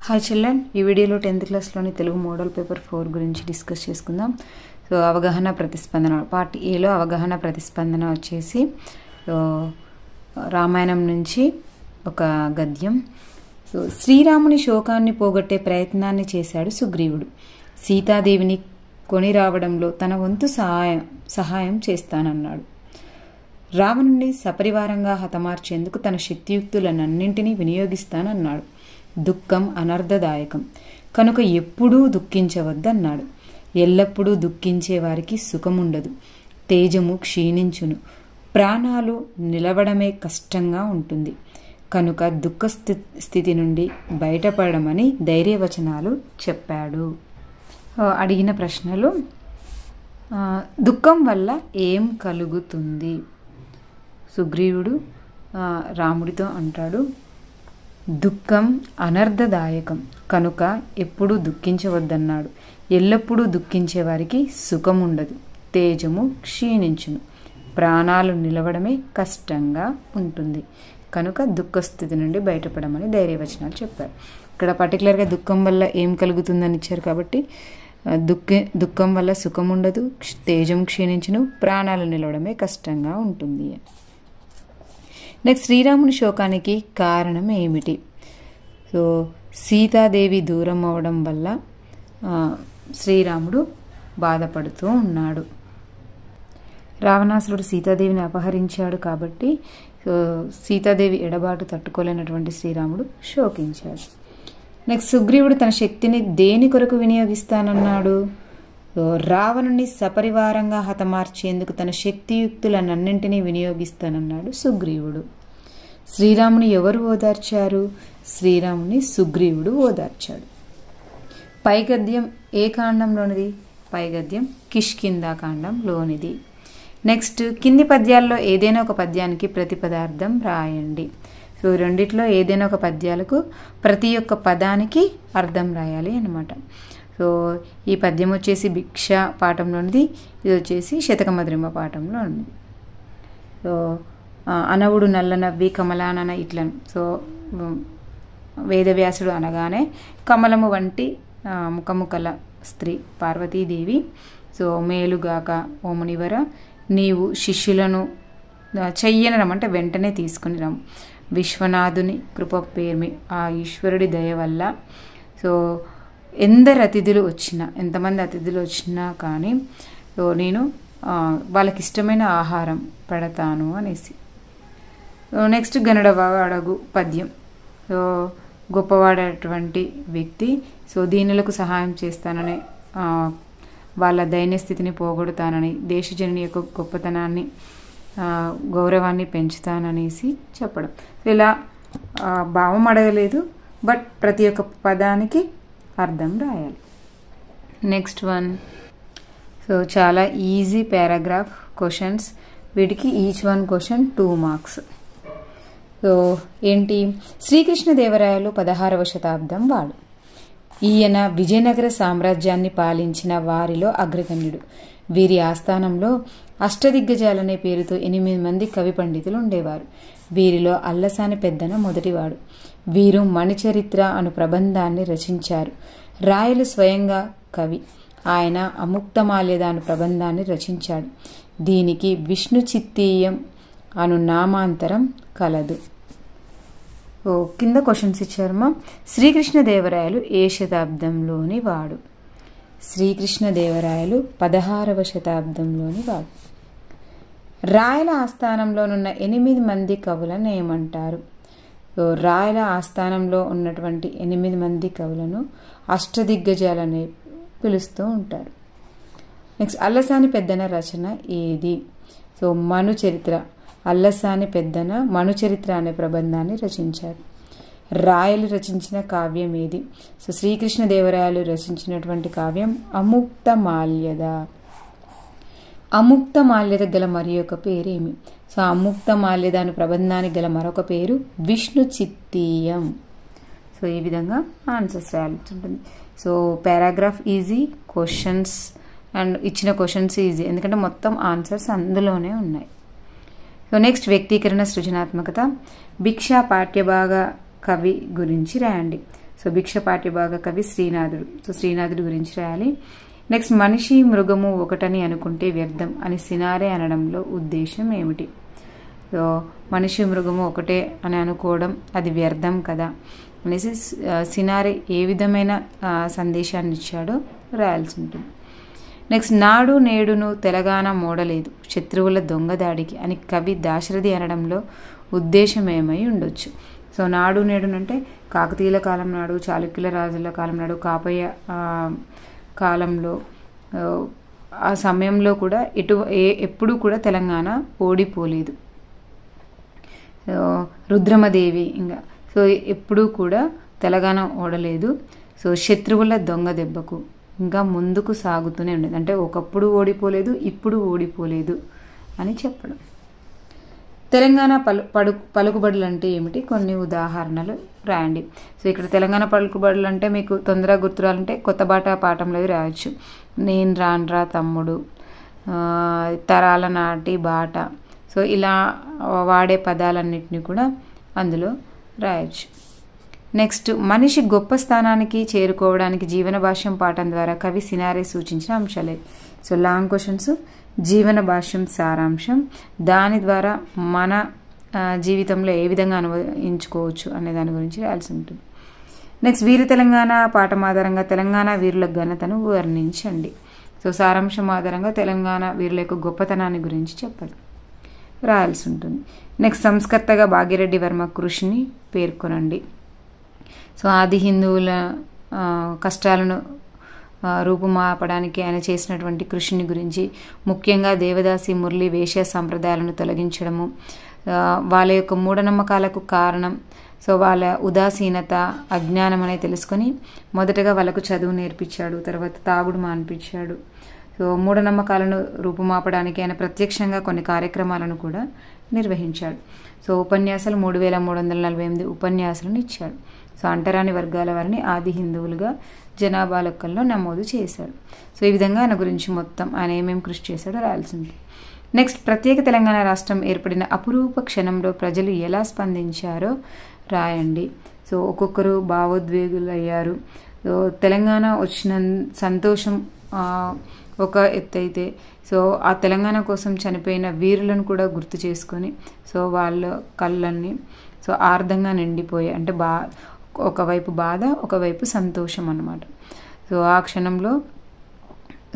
Hi children, ఈ వీడియోలో 10th క్లాస్లోని Telugu model paper 4 గురించి డిస్కస్ చేసుకుందాం. సో అవగాహన ప్రతిస్పందన పార్ట్ ఏలో అవగాహన ప్రతిస్పందన వచ్చేసి రామాయణం నుంచి ఒక గద్యం. సో శ్రీరాముని శోకాన్ని పోగొట్టే ప్రయత్నాన్ని చేశాడు సుగ్రీవుడు. సీతాదేవిని కొని రావడంలో తన వంతు సహాయం చేస్తానన్నాడు. రావణుని సపరివారంగా హతమార్చేందుకు తన శక్తియుక్తులనన్నింటినీ వినియోగిస్తానన్నాడు. దుఃఖం అనర్థదాయకం కనుక ఎప్పుడూ దుఃఖించవద్దన్నాడు. ఎల్లప్పుడూ దుఃఖించే వారికి సుఖముండదు, తేజము క్షీణించును, ప్రాణాలు నిలవడమే కష్టంగా ఉంటుంది. కనుక దుఃఖ స్థితి నుండి బయటపడమని ధైర్యవచనాలు చెప్పాడు. అడిగిన ప్రశ్నలు: దుఃఖం వల్ల ఏం కలుగుతుంది? సుగ్రీవుడు రాముడితో అంటాడు, దుఃఖం అనర్థదాయకం కనుక ఎప్పుడూ దుఃఖించవద్దన్నాడు. ఎల్లప్పుడూ దుఃఖించే వారికి సుఖముండదు, తేజము క్షీణించును, ప్రాణాలు నిలవడమే కష్టంగా ఉంటుంది. కనుక దుఃఖస్థితి నుండి బయటపడమని ధైర్యవచనాలు చెప్పారు. ఇక్కడ పర్టికులర్గా దుఃఖం వల్ల ఏం కలుగుతుందని ఇచ్చారు కాబట్టి దుఃఖం వల్ల సుఖం ఉండదు, తేజం క్షీణించును, ప్రాణాలు నిలవడమే కష్టంగా ఉంటుంది. నెక్స్ట్, శ్రీరాముని శోకానికి కారణం ఏమిటి? సో సీతాదేవి దూరం అవడం వల్ల శ్రీరాముడు బాధపడుతూ ఉన్నాడు. రావణాసురుడు సీతాదేవిని అపహరించాడు కాబట్టి సీతాదేవి ఎడబాటు తట్టుకోలేనటువంటి శ్రీరాముడు శోకించాడు. నెక్స్ట్, సుగ్రీవుడు తన శక్తిని దేని కొరకు వినియోగిస్తానన్నాడు? రావణుని సపరివారంగా హతమార్చేందుకు తన శక్తియుక్తులనన్నింటినీ వినియోగిస్తానన్నాడు సుగ్రీవుడు. శ్రీరాముని ఎవరు ఓదార్చారు? శ్రీరాముని సుగ్రీవుడు ఓదార్చాడు. పైగద్యం ఏ కాండంలోనిది? పైగద్యం కిష్కిందా కాండంలోనిది. నెక్స్ట్, కింది పద్యాల్లో ఏదైనా ఒక పద్యానికి ప్రతిపదార్థం రాయండి. సో రెండిట్లో ఏదైనా ఒక పద్యాలకు ప్రతి ఒక్క పదానికి అర్థం రాయాలి అన్నమాట. సో ఈ పద్యం వచ్చేసి భిక్ష పాఠంలోనిది, ఇది వచ్చేసి శతకమధురిమ పాఠంలో ఉన్నది. సో అనవుడు నల్ల నవ్వి కమలానన ఇట్లను. సో వేదవ్యాసుడు అనగానే కమలము వంటి ముఖము కల స్త్రీ పార్వతీదేవి. సో మేలుగాక ఓ మునివర, నీవు శిష్యులను చెయ్యనరమంటే వెంటనే తీసుకుని రమ్ము. విశ్వనాథుని కృప పేర్మి, ఆ ఈశ్వరుడి దయ వల్ల సో ఎంతమంది అతిథులు వచ్చినా కానీ సో నేను వాళ్ళకి ఇష్టమైన ఆహారం పెడతాను అనేసి. నెక్స్ట్, గనుడవాడగు పద్యం. సో గొప్పవాడేటువంటి వ్యక్తి, సో దీనులకు సహాయం చేస్తానని, వాళ్ళ దైన్యస్థితిని పోగొడతానని, దేశజనుని యొక్క గొప్పతనాన్ని గౌరవాన్ని పెంచుతాననేసి చెప్పడం. ఇలా భావం అడగలేదు, బట్ ప్రతి ఒక్క పదానికి అర్థం రాయాలి. నెక్స్ట్ వన్, సో చాలా ఈజీ పారాగ్రాఫ్ క్వశ్చన్స్. వీటికి each one question 2 marks. So ఏంటి? శ్రీకృష్ణదేవరాయలు 16వ శతాబ్దం వాడు. ఈయన విజయనగర సామ్రాజ్యాన్ని పాలించిన వారిలో అగ్రగణ్యుడు. వీరి ఆస్థానంలో అష్టదిగ్గజాలనే పేరుతో 8 మంది కవి పండితులు ఉండేవారు. వీరిలో అల్లసాని పెద్దన మొదటివాడు. వీరు మణిచరిత్ర అను ప్రబంధాన్ని రచించారు. రాయలు స్వయంగా కవి. ఆయన అముక్తమాల్యద అను ప్రబంధాన్ని రచించాడు. దీనికి విష్ణు చిత్తీయం అను నామాంతరం కలదు. కింద క్వశ్చన్స్ ఇచ్చారమ్మా. శ్రీకృష్ణదేవరాయలు ఏ శతాబ్దంలోని వాడు? శ్రీకృష్ణదేవరాయలు 16వ శతాబ్దంలోని వాడు. రాయల ఆస్థానంలోనున్న 8 మంది కవులను ఏమంటారు? రాయల ఆస్థానంలో ఉన్నటువంటి 8 మంది కవులను అష్టదిగ్గజాలని పిలుస్తూ ఉంటారు. నెక్స్ట్, అల్లసాని పెద్దన రచన ఏది? సో మనుచరిత్ర. అల్లసాని పెద్దన మనుచరిత్ర అనే ప్రబంధాన్ని రచించారు. రాయలు రచించిన కావ్యం ఏది? సో శ్రీకృష్ణదేవరాయలు రచించినటువంటి కావ్యం అముక్తమాల్యద. అముక్తమాల్యద గల మరి యొక్క పేరేమి? సో అముక్తమాల్యద అనే ప్రబంధానికి గల మరొక పేరు విష్ణు చిత్తీయం. సో ఈ విధంగా ఆన్సర్స్ రాయాల్సి ఉంటుంది. So paragraph easy, questions and ఇచ్చిన క్వశ్చన్స్ ఈజీ, ఎందుకంటే మొత్తం ఆన్సర్స్ అందులోనే ఉన్నాయి. సో నెక్స్ట్, వ్యక్తీకరణ సృజనాత్మకత. భిక్ష పాఠ్యభాగ కవి గురించి రాయండి. సో భిక్ష పాఠ్యభాగ కవి శ్రీనాథుడు. సో శ్రీనాథుడి గురించి రాయాలి. నెక్స్ట్ మనిషి మృగము ఒకటని అనుకుంటే వ్యర్థం అని సినారే అనడంలో ఉద్దేశం ఏమిటి? సో మనిషి మృగము ఒకటే అని అనుకోవడం అది వ్యర్థం కదా అనేసి సినారే ఏ విధమైన సందేశాన్ని ఇచ్చాడో రాయాల్సి ఉంటుంది. నెక్స్ట్ నాడు నేడును తెలంగాణ మోడలేదు శత్రువుల దొంగదాడికి అని కవి దాశరథి అనడంలో ఉద్దేశం ఏమై ఉండొచ్చు? సో నాడు నేడునంటే కాకతీయుల కాలం నాడు, చాళుక్యుల రాజుల కాలం నాడు, కాపయ్య కాలంలో ఆ సమయంలో కూడా ఎప్పుడూ కూడా తెలంగాణ ఓడిపోలేదు. రుద్రమదేవి ఇంకా సో ఎప్పుడూ కూడా తెలంగాణ ఓడలేదు. సో శత్రువుల దొంగ దెబ్బకు ఇంకా ముందుకు సాగుతూనే ఉండేది. అంటే ఒకప్పుడు ఓడిపోలేదు, ఇప్పుడు ఓడిపోలేదు అని చెప్పడం. తెలంగాణ పలుకుబడులు అంటే ఏమిటి? కొన్ని ఉదాహరణలు రాయండి. సో ఇక్కడ తెలంగాణ పలుకుబడులు అంటే మీకు తొందరగా గుర్తురాలంటే కొత్త బాట పాఠంలో రాయొచ్చు. నేను రాన్రా తమ్ముడు, తరాల నాటి బాట. సో ఇలా వాడే పదాలన్నింటినీ కూడా అందులో రాయొచ్చు. నెక్స్ట్ మనిషి గొప్ప స్థానానికి చేరుకోవడానికి జీవన భాష్యం పాఠం ద్వారా కవి సినారే సూచించిన అంశాలే. సో లాంగ్ క్వశ్చన్స్, జీవన భాష్యం సారాంశం, దాని ద్వారా మన జీవితంలో ఏ విధంగా అనుభవించుకోవచ్చు అనే దాని గురించి రాయాల్సి ఉంటుంది. నెక్స్ట్ వీర తెలంగాణ పాఠం ఆధారంగా తెలంగాణ వీరుల ఘనతను వర్ణించండి. సో సారాంశం ఆధారంగా తెలంగాణ వీరుల యొక్క గొప్పతనాన్ని గురించి చెప్పండి, రాయాల్సి ఉంటుంది. నెక్స్ట్ సంస్కర్తగా భాగ్యరెడ్డి వర్మ కృషిని పేర్కొనండి. సో ఆది హిందువుల కష్టాలను రూపుమాపడానికి ఆయన చేసినటువంటి కృషిని గురించి, ముఖ్యంగా దేవదాసి మురళి వేశ్య సంప్రదాయాలను తొలగించడము, వాళ్ళ యొక్క మూఢనమ్మకాలకు కారణం, సో వాళ్ళ ఉదాసీనత అజ్ఞానం అనేది తెలుసుకొని మొదటగా వాళ్ళకు చదువు నేర్పించాడు, తర్వాత తాగుడు మాన్పించాడు. సో మూఢనమ్మకాలను రూపుమాపడానికి ఆయన ప్రత్యక్షంగా కొన్ని కార్యక్రమాలను కూడా నిర్వహించాడు. సో ఉపన్యాసాలు 3348 ఉపన్యాసాలను ఇచ్చాడు. సో అంటరాని వర్గాల వారిని ఆది హిందువులుగా జనాభా లెక్కల్లో నమోదు చేశాడు. సో ఈ విధంగా ఆయన గురించి మొత్తం ఆయన ఏమేమి కృషి చేశాడో రాయాల్సింది. నెక్స్ట్ ప్రత్యేక తెలంగాణ రాష్ట్రం ఏర్పడిన అపురూప క్షణంలో ప్రజలు ఎలా స్పందించారో రాయండి. సో ఒక్కొక్కరు భావోద్వేగులయ్యారు. సో తెలంగాణ వచ్చిన సంతోషం ఒక ఎత్తైతే, సో ఆ తెలంగాణ కోసం చనిపోయిన వీరులను కూడా గుర్తు చేసుకొని సో వాళ్ళ కళ్ళన్నీ సో ఆర్ధంగా నిండిపోయాయి. అంటే ఒకవైపు బాధ, ఒకవైపు సంతోషం అన్నమాట. సో ఆ క్షణంలో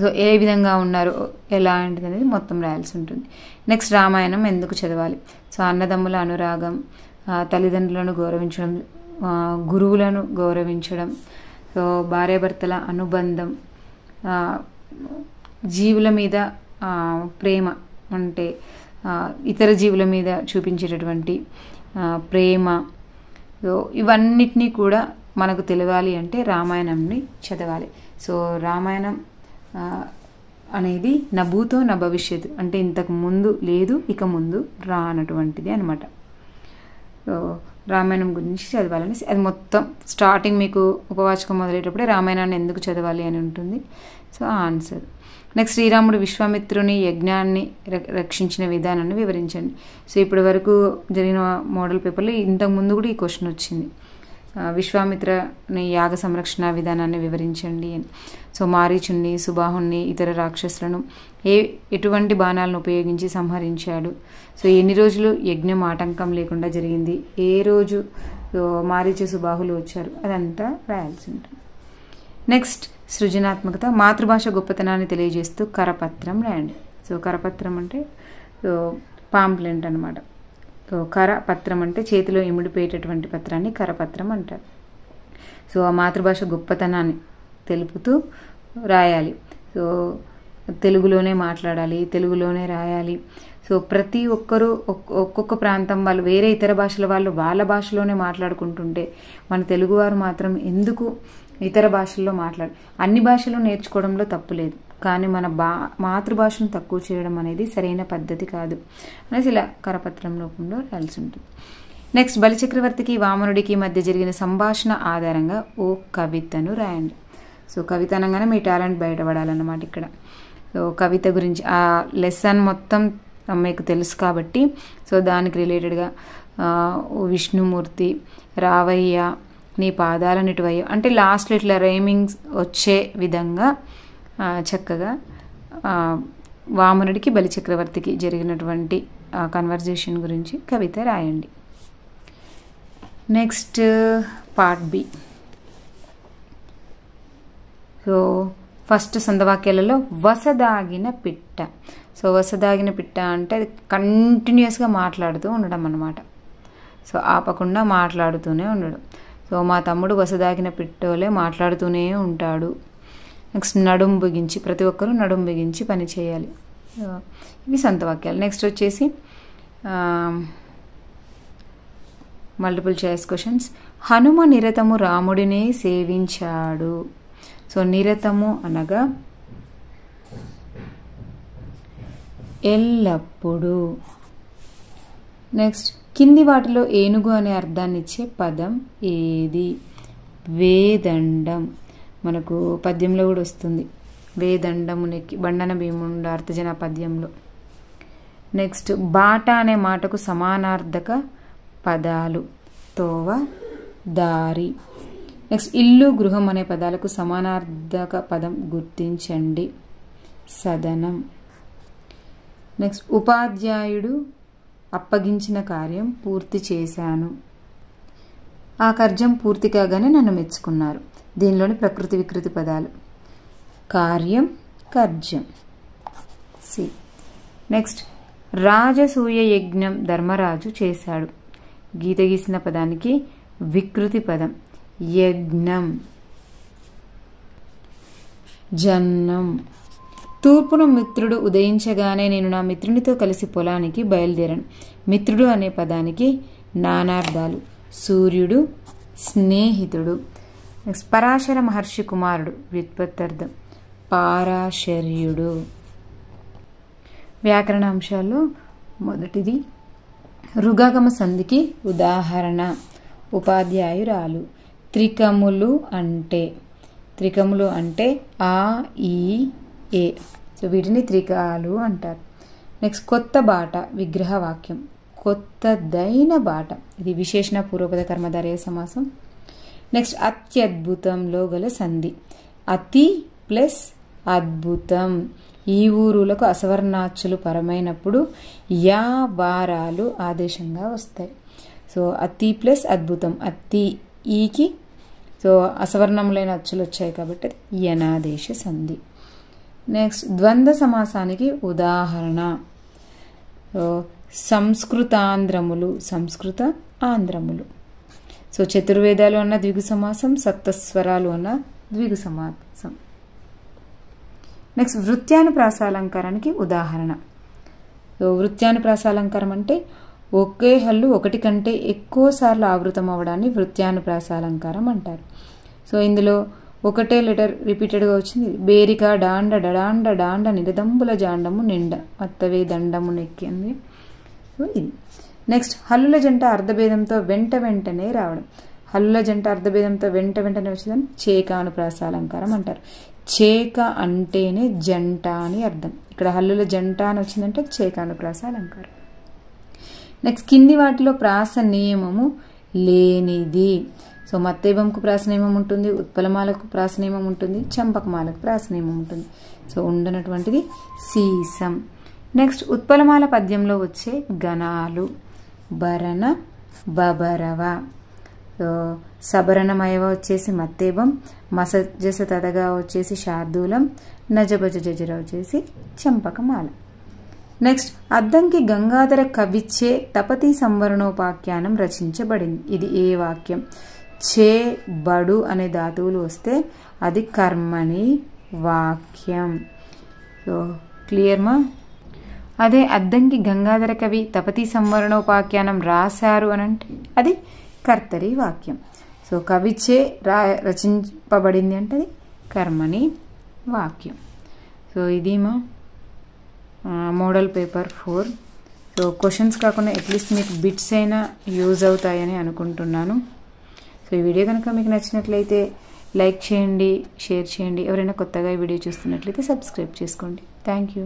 సో ఏ విధంగా ఉన్నారు, ఎలాంటిది అనేది మొత్తం రాయాల్సి ఉంటుంది. నెక్స్ట్ రామాయణం ఎందుకు చదవాలి? సో అన్నదమ్ముల అనురాగం, తల్లిదండ్రులను గౌరవించడం, గురువులను గౌరవించడం, సో భార్యాభర్తల అనుబంధం, జీవుల మీద ప్రేమ, అంటే ఇతర జీవుల మీద చూపించేటటువంటి ప్రేమ, సో ఇవన్నిటినీ కూడా మనకు తెలియాలి అంటే రామాయణంని చదవాలి. సో రామాయణం అనేది నా భూతో నా భవిష్యత్తు, అంటే ఇంతకు ముందు లేదు ఇక ముందు రానటువంటిది అనమాట. సో రామాయణం గురించి చదవాలని అది మొత్తం స్టార్టింగ్ మీకు ఉపవాచకం మొదలయ్యేటప్పుడే రామాయణాన్ని ఎందుకు చదవాలి అని ఉంటుంది. So answer. నెక్స్ట్ శ్రీరాముడు విశ్వామిత్రుని యజ్ఞాన్ని రక్షించిన విధానాన్ని వివరించండి. సో ఇప్పటి వరకు జరిగిన మోడల్ పేపర్లో ఇంతకుముందు కూడా ఈ క్వశ్చన్ వచ్చింది. విశ్వామిత్రని యాగ సంరక్షణ విధానాన్ని వివరించండి అని. సో మారీచుణ్ణి, సుబాహుణ్ణి, ఇతర రాక్షసులను ఎటువంటి బాణాలను ఉపయోగించి సంహరించాడు, సో ఎన్ని రోజులు యజ్ఞం ఆటంకం లేకుండా జరిగింది, ఏ రోజు మారీచు సుబాహులు వచ్చారు, అదంతా రాయాల్సి ఉంటుంది. నెక్స్ట్ సృజనాత్మకత, మాతృభాష గొప్పతనాన్ని తెలియజేస్తూ కరపత్రం రాయండి. సో కరపత్రం అంటే పాంప్లెంట్ అనమాట. సో కరపత్రం అంటే చేతిలో ఇమిడిపోయేటటువంటి పత్రాన్ని కరపత్రం అంటారు. సో ఆ మాతృభాష గొప్పతనాన్ని తెలుపుతూ రాయాలి. సో తెలుగులోనే మాట్లాడాలి, తెలుగులోనే రాయాలి. సో ప్రతి ఒక్కరూ ఒక్కొక్క ప్రాంతం వాళ్ళు వేరే ఇతర భాషల వాళ్ళు వాళ్ళ భాషలోనే మాట్లాడుకుంటుంటే మన తెలుగువారు మాత్రం ఎందుకు ఇతర భాషల్లో అన్ని భాషలు నేర్చుకోవడంలో తప్పు లేదు, కానీ మన మాతృభాషను తక్కువ చేయడం అనేది సరైన పద్ధతి కాదు అనేసి ఇలా కరపత్రం రూపంలో రాయాల్సి ఉంటుంది. నెక్స్ట్ బలిచక్రవర్తికి వామనుడికి మధ్య జరిగిన సంభాషణ ఆధారంగా ఓ కవితను రాయండి. సో కవిత అనగానే మీ టాలెంట్ బయటపడాలన్నమాట ఇక్కడ. సో కవిత గురించి ఆ లెసన్ మొత్తం మీకు తెలుసు కాబట్టి సో దానికి రిలేటెడ్గా విష్ణుమూర్తి, రావయ్య, నీ పాదాలను ఇటువయ్యో అంటే లాస్ట్లో ఇట్లా రైమింగ్స్ వచ్చే విధంగా చక్కగా వామనుడికి బలిచక్రవర్తికి జరిగినటువంటి కన్వర్జేషన్ గురించి కవిత రాయండి. Next part B. So first సందవాక్యాలలో వసదాగిన పిట్ట. సో వసదాగిన పిట్ట అంటే అది కంటిన్యూస్గా మాట్లాడుతూ ఉండడం అన్నమాట. సో ఆపకుండా మాట్లాడుతూనే ఉండడం. సో మా తమ్ముడు వసదాగిన పిట్టోలే మాట్లాడుతూనే ఉంటాడు. నెక్స్ట్ నడుం బిగించి, ప్రతి ఒక్కరూ నడుం బిగించి పని చేయాలి. ఇవి సంతవాక్యాలు. నెక్స్ట్ వచ్చేసి మల్టిపుల్ చాయిస్ క్వశ్చన్స్. హనుమ నిరతము రాముడినే సేవించాడు. సో నిరతము అనగా ఎల్లప్పుడూ. నెక్స్ట్ కింది వాటిలో ఏనుగు అనే అర్థాన్ని ఇచ్చే పదం ఏది? వేదండం. మనకు పద్యంలో కూడా వస్తుంది, వేదండమునికి బండన భీముండ అర్థజన పద్యంలో. నెక్స్ట్ బాట అనే మాటకు సమానార్థక పదాలు తోవ, దారి. నెక్స్ట్ ఇల్లు, గృహం అనే పదాలకు సమానార్థక పదం గుర్తించండి, సదనం. నెక్స్ట్ ఉపాధ్యాయుడు అప్పగించిన కార్యం పూర్తి చేశాను. ఆ కార్యం పూర్తి కాగానే నన్ను మెచ్చుకున్నారు. దీనిలోని ప్రకృతి వికృతి పదాలు కార్యం, కర్జం. సి. నెక్స్ట్ రాజసూయ యజ్ఞం ధర్మరాజు చేశాడు. గీత గీసిన పదానికి వికృతి పదం యజ్ఞం. జన్నం. తూర్పున మిత్రుడు ఉదయించగానే నేను నా మిత్రునితో కలిసి పొలానికి బయలుదేరాను. మిత్రుడు అనే పదానికి నానార్థాలు సూర్యుడు, స్నేహితుడు. నెక్స్ట్ పరాశర మహర్షి కుమారుడు వ్యుత్పత్తార్థం పారాశర్యుడు. వ్యాకరణ అంశాల్లో మొదటిది రుగాగమ సంధికి ఉదాహరణ ఉపాధ్యాయురాలు. త్రికములు అంటే ఆ, ఈ, ఏ. సో వీటిని త్రికాలు అంటారు. నెక్స్ట్ కొత్త బాట విగ్రహవాక్యం. కొత్తదైన బాట, ఇది విశేషణ పూర్వపద కర్మధారయ సమాసం. నెక్స్ట్ అత్యద్భుతంలో గల సంధి అతి ప్లస్ అద్భుతం. ఈ ఊరులకు అసవర్ణాచ్చులు పరమైనప్పుడు యా వారాలు ఆదేశంగా వస్తాయి. సో అతి ప్లస్ అద్భుతం, అతి ఈకి సో అసవర్ణములైన అచ్చులు వచ్చాయి కాబట్టి యనాదేశ సంధి. నెక్స్ట్ ద్వంద్వ సమాసానికి ఉదాహరణ సంస్కృతాంధ్రములు, సంస్కృత ఆంధ్రములు. సో చతుర్వేదాలు అన్న ద్విగు సమాసం, సప్తస్వరాలు అన్న ద్విగు సమాసం. నెక్స్ట్ వృత్యానుప్రాసాలంకారానికి ఉదాహరణ. సో వృత్యానుప్రాసాలంకారం అంటే ఒకే హల్లు ఒకటి కంటే ఎక్కువ సార్లు ఆవృతం అవ్వడాన్ని వృత్యానుప్రాసాలంకారం అంటారు. సో ఇందులో ఒకటే లెటర్ రిపీటెడ్గా వచ్చింది. బేరిక డాండ డడాండ డాండ నిరదంబుల జాండము నిండ అత్తవే దండము నెక్కింది. సో ఇది. నెక్స్ట్ హల్లుల జంట అర్ధభేదంతో వెంటనే రావడం. హల్లుల జంట అర్ధభేదంతో వెంటనే వచ్చేదాన్ని చేకానుప్రాసాలంకారం అంటారు. చేక అంటేనే జంట అని అర్థం. ఇక్కడ హల్లుల జంట అని వచ్చిందంటే చేకానుప్రాసాలంకారం. నెక్స్ట్ కింది వాటిలో ప్రాస నియమము లేనిది. సో మత్తేబంకు ప్రాస నియమం ఉంటుంది, ఉత్పలమాలకు ప్రాస నియమం ఉంటుంది, చంపకమాలకు ప్రాస నియమం ఉంటుంది. So ఉండనటువంటిది sesame. నెక్స్ట్ ఉత్పలమాల పద్యంలో వచ్చే గణాలు భరణ, బబరవ. సో సబరణమయవ వచ్చేసి మత్తేబం, మసజస తదగా వచ్చేసి శార్దూలం, నజభజ జజర వచ్చేసి చంపకమాల. నెక్స్ట్ అద్దంకి గంగాధర కవిచ్చే తపతి సంవరణోపాఖ్యానం రచించబడింది. ఇది ఏ వాక్యం? చే, బడు అనే ధాతువులు వస్తే అది కర్మణి వాక్యం. సో క్లియర్మా? అదే అద్దంకి గంగాధర కవి తపతి సంవరణోపాఖ్యానం రాశారు అని అంటే అది కర్తరి వాక్యం. సో కవిచే రచింపబడింది అంటే అది కర్మణి వాక్యం. సో ఇది మా మోడల్ పేపర్ 4. సో క్వశ్చన్స్ కాకుండా అట్లీస్ట్ మీకు బిట్స్ అయినా యూజ్ అవుతాయని అనుకుంటున్నాను. సో ఈ వీడియో కనుక మీకు నచ్చినట్లయితే లైక్ చేయండి, షేర్ చేయండి. ఎవరైనా కొత్తగా ఈ వీడియో చూస్తున్నట్లయితే సబ్స్క్రైబ్ చేసుకోండి. Thank you.